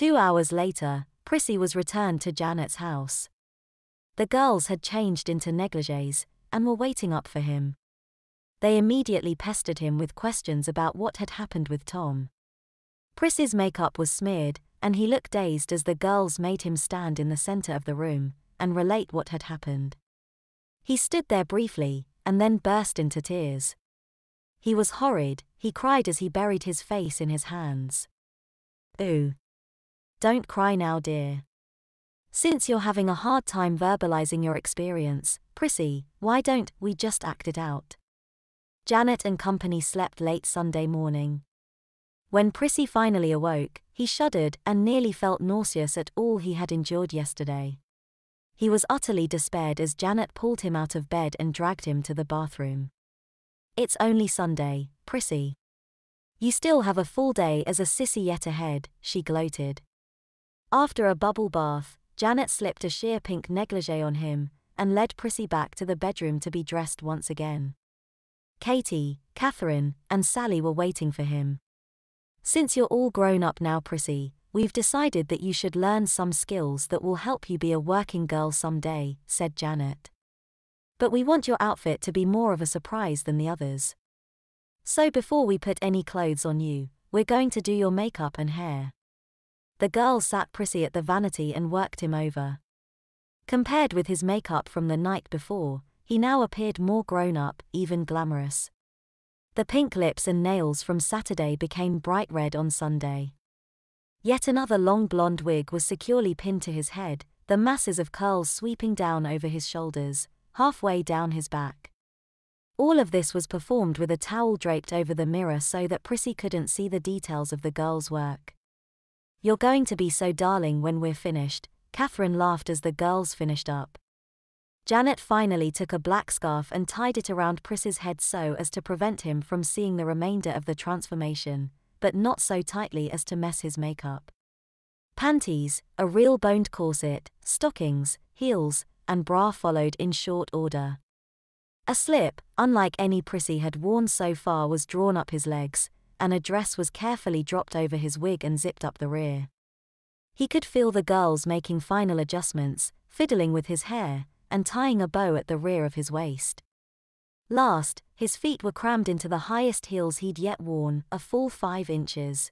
2 hours later, Prissy was returned to Janet's house. The girls had changed into negligées and were waiting up for him. They immediately pestered him with questions about what had happened with Tom. Prissy's makeup was smeared, and he looked dazed as the girls made him stand in the center of the room and relate what had happened. He stood there briefly, and then burst into tears. He was horrid, he cried as he buried his face in his hands. "Ooh. Don't cry now, dear. Since you're having a hard time verbalizing your experience, Prissy, why don't we just act it out?" Janet and company slept late Sunday morning. When Prissy finally awoke, he shuddered and nearly felt nauseous at all he had endured yesterday. He was utterly despaired as Janet pulled him out of bed and dragged him to the bathroom. "It's only Sunday, Prissy. You still have a full day as a sissy yet ahead," she gloated. After a bubble bath, Janet slipped a sheer pink negligee on him and led Prissy back to the bedroom to be dressed once again. Katie, Catherine, and Sally were waiting for him. "Since you're all grown up now, Prissy, we've decided that you should learn some skills that will help you be a working girl someday," said Janet. "But we want your outfit to be more of a surprise than the others. So before we put any clothes on you, we're going to do your makeup and hair." The girls sat Prissy at the vanity and worked him over. Compared with his makeup from the night before, he now appeared more grown up, even glamorous. The pink lips and nails from Saturday became bright red on Sunday. Yet another long blonde wig was securely pinned to his head, the masses of curls sweeping down over his shoulders, halfway down his back. All of this was performed with a towel draped over the mirror so that Prissy couldn't see the details of the girls' work. "You're going to be so darling when we're finished," Catherine laughed as the girls finished up. Janet finally took a black scarf and tied it around Prissy's head so as to prevent him from seeing the remainder of the transformation, but not so tightly as to mess his makeup. Panties, a real boned corset, stockings, heels, and bra followed in short order. A slip, unlike any Prissy had worn so far, was drawn up his legs, and a dress was carefully dropped over his wig and zipped up the rear. He could feel the girls making final adjustments, fiddling with his hair, and tying a bow at the rear of his waist. Last, his feet were crammed into the highest heels he'd yet worn, a full 5 inches.